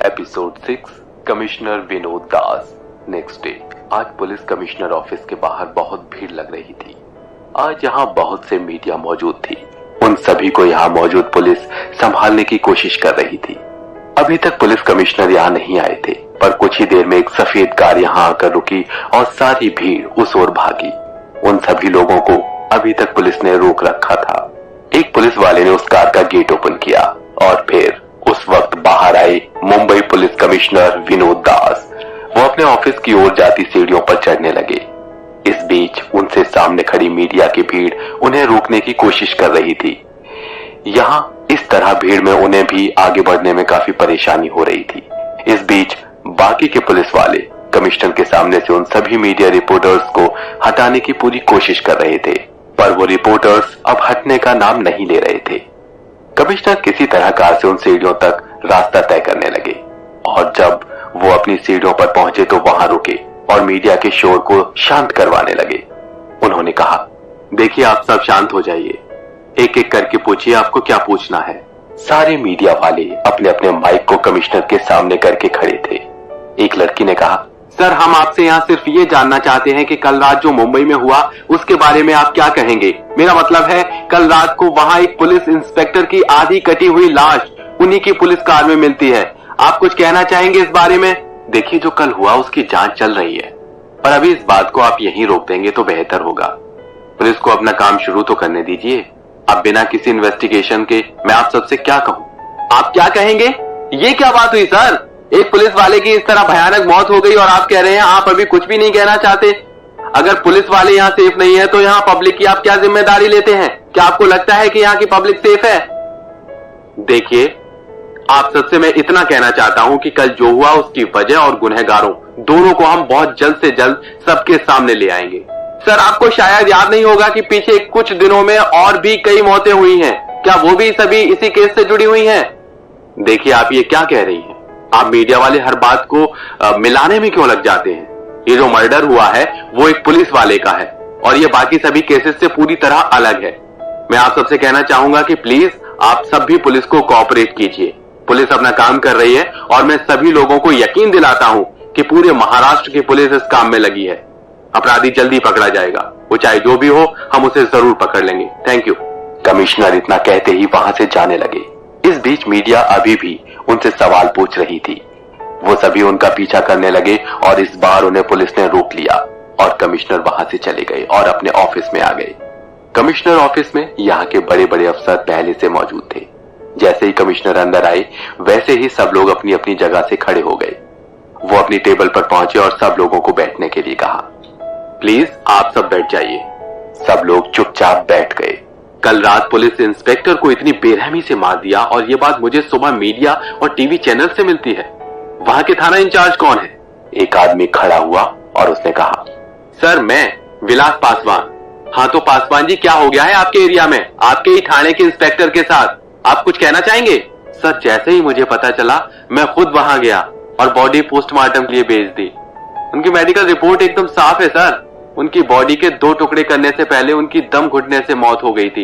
Episode 6 commissioner Vinod Das. Next day. आज police commissioner office के बाहर बहुत भीड़ लग रही थी। आज यहाँ बहुत से मीडिया मौजूद थी। उन सभी को यहाँ मौजूद पुलिस संभालने की कोशिश कर रही थी। अभी तक पुलिस कमिश्नर यहाँ नहीं आए थे, पर कुछ ही देर में एक सफेद कार यहाँ आकर रुकी और सारी भीड़ उस ओर भागी। उन सभी लोगों को अभी तक पुलिस ने रोक रखा था। एक पुलिस वाले ने उस कार का गेट ओपन किया और फिर उस वक्त बाहर आए मुंबई पुलिस कमिश्नर विनोद दास। वो अपने ऑफिस की ओर जाती सीढ़ियों पर चढ़ने लगे। इस बीच उनसे सामने खड़ी मीडिया की भीड़ उन्हें रोकने की कोशिश कर रही थी। यहाँ इस तरह भीड़ में उन्हें भी आगे बढ़ने में काफी परेशानी हो रही थी। इस बीच बाकी के पुलिस वाले कमिश्नर के सामने से उन सभी मीडिया रिपोर्टर्स को हटाने की पूरी कोशिश कर रहे थे, पर वो रिपोर्टर्स अब हटने का नाम नहीं ले रहे थे। कमिश्नर किसी तरह कार से उन सीढ़ियों तक रास्ता तय करने लगे और जब वो अपनी सीढ़ियों पर पहुंचे तो वहां रुके और मीडिया के शोर को शांत करवाने लगे। उन्होंने कहा, देखिए आप सब शांत हो जाइए, एक एक करके पूछिए आपको क्या पूछना है। सारे मीडिया वाले अपने अपने माइक को कमिश्नर के सामने करके खड़े थे। एक लड़की ने कहा, सर हम आपसे यहाँ सिर्फ ये जानना चाहते हैं कि कल रात जो मुंबई में हुआ उसके बारे में आप क्या कहेंगे। मेरा मतलब है कल रात को वहाँ एक पुलिस इंस्पेक्टर की आधी कटी हुई लाश उन्हीं की पुलिस कार में मिलती है। आप कुछ कहना चाहेंगे इस बारे में? देखिए जो कल हुआ उसकी जांच चल रही है, पर अभी इस बात को आप यहीं रोक देंगे तो बेहतर होगा। पुलिस को अपना काम शुरू तो करने दीजिए। अब बिना किसी इन्वेस्टिगेशन के मैं आप सबसे क्या कहूँ? आप क्या कहेंगे? ये क्या बात हुई सर? एक पुलिस वाले की इस तरह भयानक मौत हो गई और आप कह रहे हैं आप अभी कुछ भी नहीं कहना चाहते। अगर पुलिस वाले यहाँ सेफ नहीं है तो यहाँ पब्लिक की आप क्या जिम्मेदारी लेते हैं? क्या आपको लगता है कि यहाँ की पब्लिक सेफ है? देखिए आप सबसे मैं इतना कहना चाहता हूँ कि कल जो हुआ उसकी वजह और गुनहगारों दोनों को हम बहुत जल्द से जल्द सबके सामने ले आएंगे। सर आपको शायद याद नहीं होगा कि पीछे कुछ दिनों में और भी कई मौतें हुई हैं। क्या वो भी सभी इसी केस से जुड़ी हुई हैं? देखिए आप ये क्या कह रही हैं? आप मीडिया वाले हर बात को मिलाने में क्यों लग जाते हैं? ये जो मर्डर हुआ है वो एक पुलिस वाले का है और ये बाकी सभी केसेस से पूरी तरह अलग है। मैं आप सबसे कहना चाहूंगा कि प्लीज आप सब भी पुलिस को कोऑपरेट कीजिए। पुलिस अपना काम कर रही है और मैं सभी लोगों को यकीन दिलाता हूं कि पूरे महाराष्ट्र की पुलिस इस काम में लगी है। अपराधी जल्दी पकड़ा जाएगा, वो चाहे जो भी हो हम उसे जरूर पकड़ लेंगे। Thank you. कमिश्नर इतना कहते ही वहां से जाने लगे। इस बीच मीडिया अभी भी उनसे सवाल पूछ रही थी। वो सभी उनका पीछा करने लगे और इस बार उन्हें पुलिस ने रोक लिया और कमिश्नर वहां से चले गए और अपने ऑफिस में आ गए। कमिश्नर ऑफिस में यहाँ के बड़े बड़े अफसर पहले से मौजूद थे। जैसे ही कमिश्नर अंदर आए वैसे ही सब लोग अपनी अपनी जगह से खड़े हो गए। वो अपनी टेबल पर पहुंचे और सब लोगों को बैठने के लिए कहा, प्लीज आप सब बैठ जाइए। सब लोग चुपचाप बैठ गए। कल रात पुलिस इंस्पेक्टर को इतनी बेरहमी से मार दिया और ये बात मुझे सुबह मीडिया और टीवी चैनल से मिलती है। वहां के थाना इंचार्ज कौन है? एक आदमी खड़ा हुआ और उसने कहा, सर मैं विलास पासवान। हाँ तो पासवान जी क्या हो गया है आपके एरिया में, आपके ही थाने के इंस्पेक्टर के साथ? आप कुछ कहना चाहेंगे? सर जैसे ही मुझे पता चला मैं खुद वहां गया और बॉडी पोस्टमार्टम के लिए भेज दी। उनकी मेडिकल रिपोर्ट एकदम साफ है सर। उनकी बॉडी के 2 टुकड़े करने से पहले उनकी दम घुटने से मौत हो गई थी।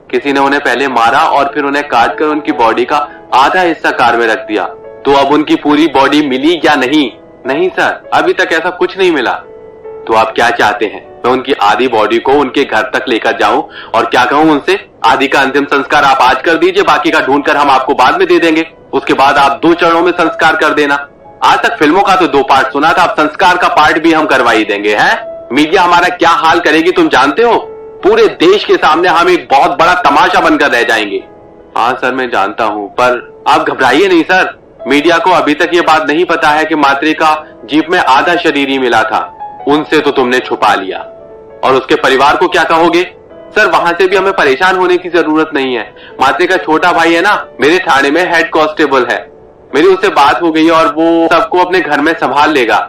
किसी ने उन्हें पहले मारा और फिर उन्हें काट कर उनकी बॉडी का आधा हिस्सा कार में रख दिया। तो अब उनकी पूरी बॉडी मिली या नहीं? नहीं सर, अभी तक ऐसा कुछ नहीं मिला। तो आप क्या चाहते हैं? मैं उनकी आधी बॉडी को उनके घर तक लेकर जाऊं और क्या कहूं उनसे? आधी का अंतिम संस्कार आप आज कर दीजिए, बाकी का ढूंढकर हम आपको बाद में दे देंगे। उसके बाद आप 2 चरणों में संस्कार कर देना। आज तक फिल्मों का तो 2 पार्ट सुना था, अब संस्कार का पार्ट भी हम करवा ही देंगे। है मीडिया हमारा क्या हाल करेगी तुम जानते हो? पूरे देश के सामने हम एक बहुत बड़ा तमाशा बनकर रह जाएंगे। हाँ सर मैं जानता हूं, पर आप घबराइए नहीं सर। मीडिया को अभी तक ये बात नहीं पता है कि मात्रे का जीप में आधा शरीर ही मिला था। उनसे तो तुमने छुपा लिया। और उसके परिवार को क्या कहोगे? सर वहां से भी हमें परेशान होने की जरूरत नहीं है। मात्रे का छोटा भाई है ना, मेरे थाने में हेड कांस्टेबल है। मेरी उससे बात हो गई और वो सबको अपने घर में संभाल लेगा।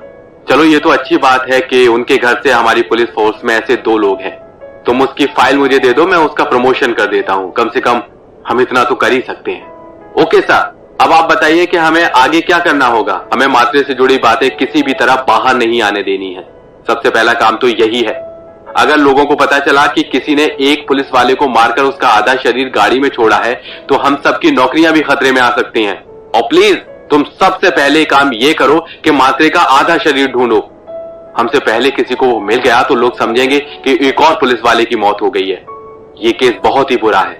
चलो ये तो अच्छी बात है कि उनके घर से हमारी पुलिस फोर्स में ऐसे 2 लोग हैं। तुम उसकी फाइल मुझे दे दो, मैं उसका प्रमोशन कर देता हूँ। कम से कम हम इतना तो कर ही सकते हैं। ओके सर, अब आप बताइए कि हमें आगे क्या करना होगा? हमें मात्रे से जुड़ी बातें किसी भी तरह बाहर नहीं आने देनी है। सबसे पहला काम तो यही है। अगर लोगों को पता चला कि किसी ने एक पुलिस वाले को मारकर उसका आधा शरीर गाड़ी में छोड़ा है तो हम सबकी नौकरियां भी खतरे में आ सकती हैं। और प्लीज तुम सबसे पहले काम ये करो कि मात्रे का आधा शरीर ढूंढो। हमसे पहले किसी को मिल गया तो लोग समझेंगे कि एक और पुलिस वाले की मौत हो गई है। ये केस बहुत ही बुरा है,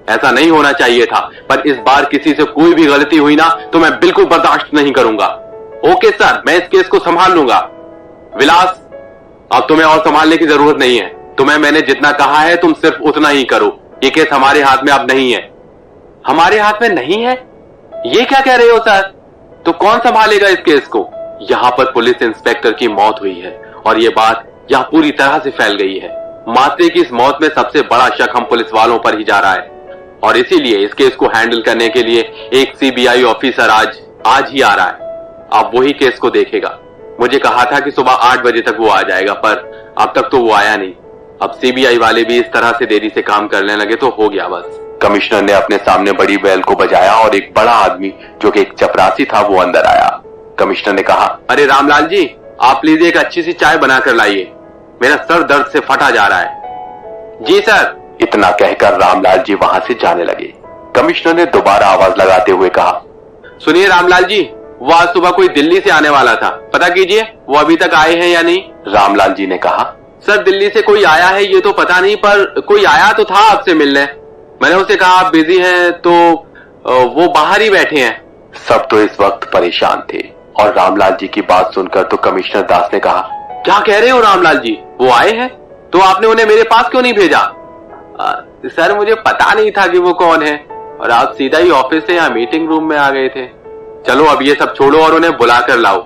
ऐसा नहीं होना चाहिए था, पर इस बार किसी से कोई भी गलती हुई ना तो मैं बिल्कुल बर्दाश्त नहीं करूंगा। ओके सर, मैं इस केस को संभाल लूंगा। विलास, अब तुम्हें और संभालने की जरूरत नहीं है। तुम्हें मैंने जितना कहा है तुम सिर्फ उतना ही करो। ये केस हमारे हाथ में अब नहीं है। हमारे हाथ में नहीं है? ये क्या कह रहे हो सर? तो कौन संभालेगा इस केस को? यहाँ पर पुलिस इंस्पेक्टर की मौत हुई है और ये बात यहाँ पूरी तरह से फैल गई है। मात्रे की इस मौत में सबसे बड़ा शक हम पुलिस वालों पर ही जा रहा है और इसीलिए इस केस को हैंडल करने के लिए एक सीबीआई ऑफिसर आज ही आ रहा है। अब वही केस को देखेगा। मुझे कहा था कि सुबह 8 बजे तक वो आ जाएगा, पर अब तक तो वो आया नहीं। अब सीबीआई वाले भी इस तरह से देरी से काम करने लगे तो हो गया बस। कमिश्नर ने अपने सामने बड़ी बेल को बजाया और एक बड़ा आदमी जो कि एक चपरासी था वो अंदर आया। कमिश्नर ने कहा, अरे रामलाल जी, आप प्लीज एक अच्छी सी चाय बना कर लाइए, मेरा सर दर्द से फटा जा रहा है। जी सर। इतना कहकर रामलाल जी वहां से जाने लगे। कमिश्नर ने दोबारा आवाज लगाते हुए कहा, सुनिए रामलाल जी, वो आज सुबह कोई दिल्ली से आने वाला था, पता कीजिए वो अभी तक आए हैं या नहीं। रामलाल जी ने कहा, सर दिल्ली से कोई आया है ये तो पता नहीं, पर कोई आया तो था आपसे मिलने। मैंने उसे कहा आप बिजी हैं तो वो बाहर ही बैठे हैं। सब तो इस वक्त परेशान थे और रामलाल जी की बात सुनकर तो कमिश्नर दास ने कहा, क्या कह रहे हो रामलाल जी, वो आए हैं? तो आपने उन्हें मेरे पास क्यों नहीं भेजा? सर मुझे पता नहीं था कि वो कौन है और आप सीधा ही ऑफिस से यहाँ मीटिंग रूम में आ गए थे। चलो अब ये सब छोड़ो और उन्हें बुला कर लाओ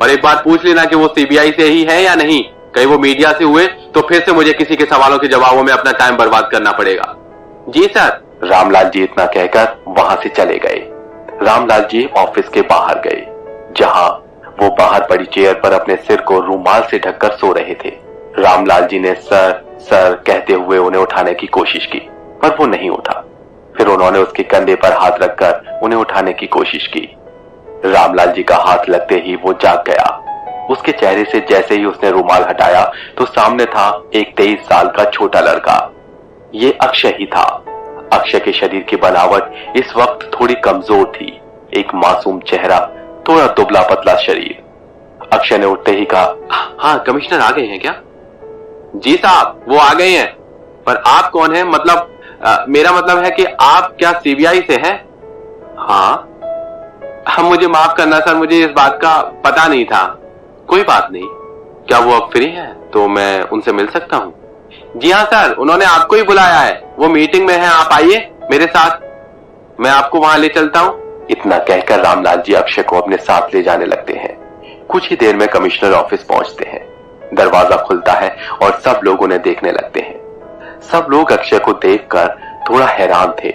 और एक बार पूछ लेना कि वो सीबीआई से ही है या नहीं। कहीं वो मीडिया से हुए तो फिर से मुझे किसी के सवालों के जवाबों में अपना टाइम बर्बाद करना पड़ेगा। जी सर। रामलाल जी इतना कहकर वहां से चले गए। रामलाल जी ऑफिस के बाहर गए जहां वो बाहर पड़ी चेयर पर अपने सिर को रुमाल से ढककर सो रहे थे। रामलाल जी ने सर सर कहते हुए उन्हें उठाने की कोशिश की पर वो नहीं उठा। फिर उन्होंने उसके कंधे पर हाथ रखकर उन्हें उठाने की कोशिश की। रामलाल जी का हाथ लगते ही वो जाग गया। उसके चेहरे से जैसे ही उसने रुमाल हटाया तो सामने था एक 23 साल का छोटा लड़का। ये अक्षय ही था। अक्षय के शरीर की बनावट इस वक्त थोड़ी कमजोर थी, एक मासूम चेहरा, थोड़ा दुबला पतला शरीर। अक्षय ने उठते ही कहा, हाँ कमिश्नर आ गए हैं क्या? जी साहब वो आ गए हैं, पर आप कौन हैं? मतलब मेरा मतलब है कि आप क्या सीबीआई से हैं? हाँ मुझे माफ करना सर, मुझे इस बात का पता नहीं था। कोई बात नहीं, क्या वो अब फ्री हैं तो मैं उनसे मिल सकता हूँ? जी हाँ सर, उन्होंने आपको ही बुलाया है, वो मीटिंग में है, आप आइए मेरे साथ, मैं आपको वहां ले चलता हूँ। इतना कहकर रामलाल जी अक्षय को अपने साथ ले जाने लगते हैं। कुछ ही देर में कमिश्नर ऑफिस पहुंचते हैं। दरवाजा खुलता है और सब लोग उन्हें देखने लगते हैं। सब लोग अक्षय को देखकर थोड़ा हैरान थे।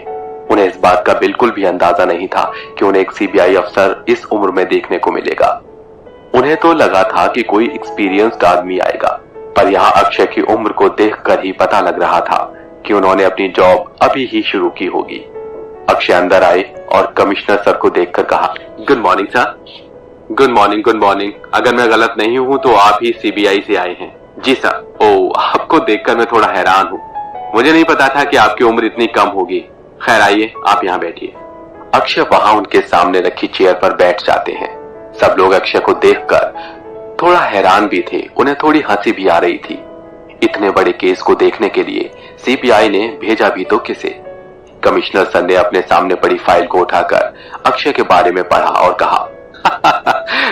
उन्हें इस बात का बिल्कुल भी अंदाजा नहीं था कि उन्हें एक सीबीआई अफसर इस उम्र में देखने को मिलेगा। उन्हें तो लगा था कि कोई एक्सपीरियंस्ड आदमी आएगा, पर यहाँ अक्षय की उम्र को देखकर ही पता लग रहा था कि उन्होंने अपनी जॉब अभी ही शुरू की होगी। अक्षय अंदर आए और कमिश्नर सर को देखकर कहा, good morning sir. Good morning good morning. अगर मैं गलत नहीं हूं तो आप ही सीबीआई से आए हैं? जी सर। ओ, आपको देखकर मैं थोड़ा हैरान हूं, मुझे नहीं पता था कि आपकी उम्र इतनी कम होगी। खैर आइए, आप यहाँ बैठिए। अक्षय वहां उनके सामने रखी चेयर पर बैठ जाते हैं। सब लोग अक्षय को देखकर थोड़ा हैरान भी थे, उन्हें थोड़ी हंसी भी आ रही थी। इतने बड़े केस को देखने के लिए सीबीआई ने भेजा भी तो किसे? कमिश्नर सर ने अपने सामने पड़ी फाइल को उठाकर अक्षय के बारे में पढ़ा और कहा,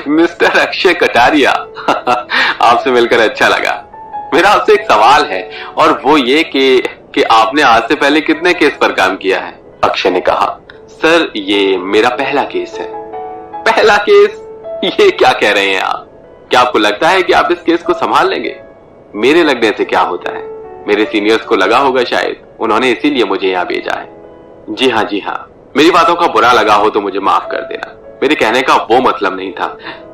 मिस्टर अक्षय कटारिया, आपसे मिलकर अच्छा लगा। मेरा आपसे एक सवाल है और वो ये कि आपने आज से पहले कितने केस पर काम किया है? अक्षय ने कहा, सर ये मेरा पहला केस है। पहला केस? ये क्या कह रहे हैं आप? क्या आपको लगता है कि आप इस केस को संभाल लेंगे? मेरे लगने से क्या होता है, मेरे सीनियर्स को लगा होगा शायद, उन्होंने इसीलिए मुझे यहाँ भेजा है। जी हाँ, मेरी बातों का बुरा लगा हो तो मुझे माफ कर देना, मेरे कहने का वो मतलब नहीं था।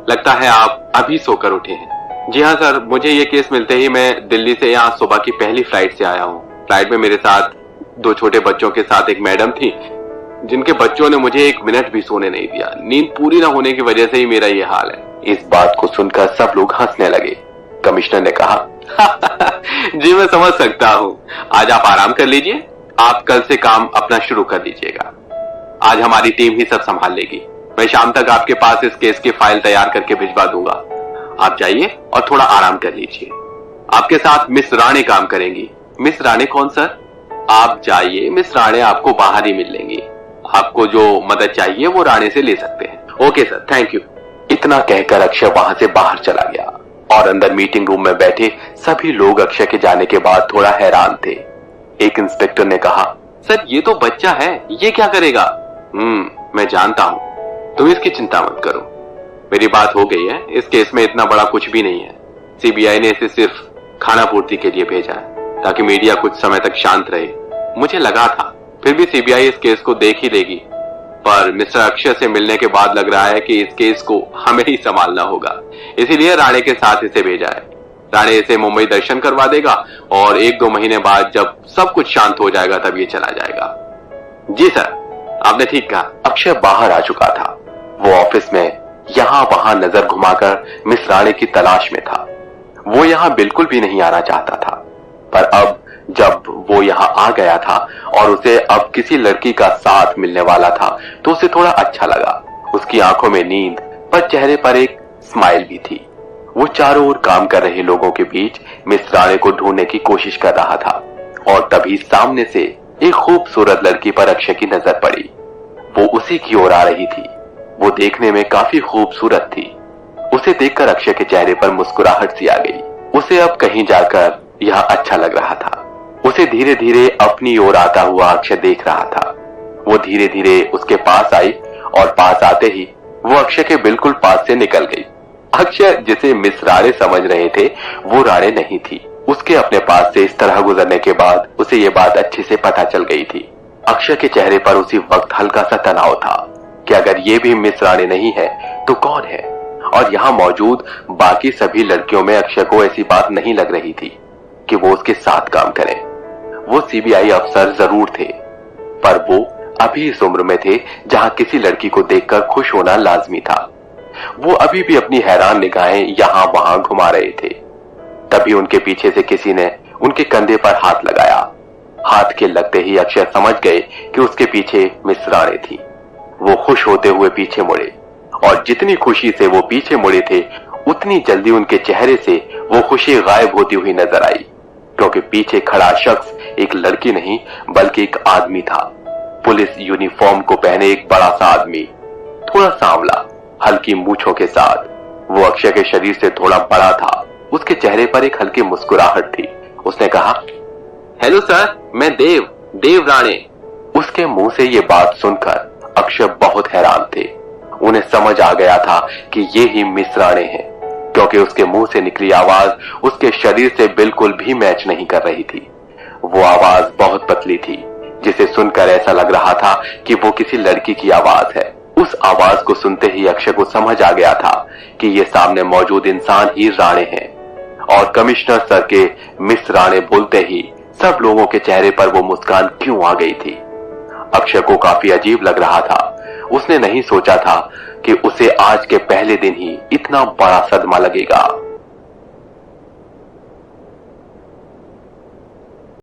लगता है आप अभी सोकर उठे हैं। जी हाँ सर, मुझे ये केस मिलते ही मैं दिल्ली से यहाँ सुबह की पहली फ्लाइट से आया हूँ। फ्लाइट में मेरे साथ 2 छोटे बच्चों के साथ एक मैडम थी, जिनके बच्चों ने मुझे 1 मिनट भी सोने नहीं दिया। नींद पूरी न होने की वजह से ही मेरा ये हाल है। इस बात को सुनकर सब लोग हंसने लगे। कमिश्नर ने कहा, जी मैं समझ सकता हूँ, आज आप आराम कर लीजिए, आप कल से काम अपना शुरू कर दीजिएगा। आज हमारी टीम ही सब संभाल लेगी। मैं शाम तक आपके पास इस केस की फाइल तैयार करके भिजवा दूंगा। आप जाइए और थोड़ा आराम कर लीजिए। आपके साथ मिस राणे काम करेंगी। मिस राणे कौन सर? आप जाइए, मिस राणे आपको बाहर ही मिल लेंगी। आपको जो मदद चाहिए वो राणे से ले सकते हैं। Okay sir, thank you. इतना कहकर अक्षय वहां से बाहर चला गया और अंदर मीटिंग रूम में बैठे सभी लोग अक्षय के जाने के बाद थोड़ा हैरान थे। एक इंस्पेक्टर ने कहा, सर ये तो बच्चा है, ये क्या करेगा? मैं जानता हूं, तुम इसकी चिंता मत करो। मेरी बात हो गई है, इस केस में इतना बड़ा कुछ भी नहीं है। सीबीआई ने इसे सिर्फ खाना पूर्ति के लिए भेजा है ताकि मीडिया कुछ समय तक शांत रहे। मुझे लगा था फिर भी सीबीआई इस केस को देख ही लेगी, पर मिस्टर अक्षय से मिलने के बाद लग रहा है कि इस केस को हमें ही संभालना होगा। इसीलिए राणे के साथ इसे भेजा है। राणे इसे मुंबई दर्शन करवा देगा और 1-2 महीने बाद जब सब कुछ शांत हो जाएगा तब ये चला जाएगा। जी सर, आपने ठीक कहा। अक्षय बाहर आ चुका था। वो ऑफिस में यहां वहां नजर घुमाकर मिस राणे की तलाश में था। वो यहां बिल्कुल भी नहीं आना चाहता था, पर अब जब वो यहां आ गया था और उसे अब किसी लड़की का साथ मिलने वाला था तो उसे थोड़ा अच्छा लगा। उसकी आंखों में नींद, पर चेहरे पर एक स्माइल भी थी। वो चारों ओर काम कर रहे लोगों के बीच मिस राणे को ढूंढने की कोशिश कर रहा था और तभी सामने से एक खूबसूरत लड़की पर अक्षय की नजर पड़ी। वो उसी की ओर आ रही थी। वो देखने में काफी खूबसूरत थी। उसे देखकर अक्षय के चेहरे पर मुस्कुराहट सी आ गई। उसे अब कहीं जाकर यह अच्छा लग रहा था। उसे धीरे धीरे अपनी ओर आता हुआ अक्षय देख रहा था। वो धीरे धीरे उसके पास आई और पास आते ही वो अक्षय के बिल्कुल पास से निकल गई। अक्षय जिसे मिस राणे समझ रहे थे वो राणे नहीं थी। उसके अपने पास से इस तरह गुजरने के बाद उसे ये बात अच्छे से पता चल गई थी। अक्षय के चेहरे पर उसी वक्त हल्का सा तनाव था कि अगर ये भी मिस राणे नहीं है तो कौन है। और यहाँ मौजूद बाकी सभी लड़कियों में अक्षय को ऐसी बात नहीं लग रही थी कि वो उसके साथ काम करें। वो सीबीआई अफसर जरूर थे, पर वो अभी इस उम्र में थे जहां किसी लड़की को देखकर खुश होना लाजमी था। वो अभी भी अपनी हैरान निगाहें यहां वहां घुमा रहे थे। तभी उनके पीछे से किसी ने उनके कंधे पर हाथ लगाया। हाथ के लगते ही अक्षय समझ गए कि उसके पीछे मिस राणे थी। वो खुश होते हुए पीछे मुड़े और जितनी खुशी से वो पीछे मुड़े थे उतनी जल्दी उनके चेहरे से वो खुशी गायब होती हुई नजर आई, क्योंकि पीछे खड़ा शख्स एक लड़की नहीं बल्कि एक आदमी था। पुलिस यूनिफॉर्म को पहने एक बड़ा सा आदमी, थोड़ा सांवला, हल्की मूंछों के साथ। वो अक्षय के शरीर से थोड़ा बड़ा था। उसके चेहरे पर एक हल्की मुस्कुराहट थी। उसने कहा, हेलो सर, मैं देव राणे। उसके मुंह से ये बात सुनकर अक्षय बहुत हैरान थे। उन्हें समझ आ गया था कि ये ही मिस राणे हैं, क्योंकि उसके मुंह से निकली आवाज उसके शरीर से बिल्कुल भी मैच नहीं कर रही थी। वो आवाज बहुत पतली थी, जिसे सुनकर ऐसा लग रहा था कि वो किसी लड़की की आवाज है। उस आवाज को सुनते ही अक्षय को समझ आ गया था कि ये सामने मौजूद इंसान ही राणे हैं। और कमिश्नर सर के मिस राणे बोलते ही सब लोगों के चेहरे पर वो मुस्कान क्यों आ गई थी। अक्षय को काफी अजीब लग रहा था। उसने नहीं सोचा था कि उसे आज के पहले दिन ही इतना बड़ा सदमा लगेगा।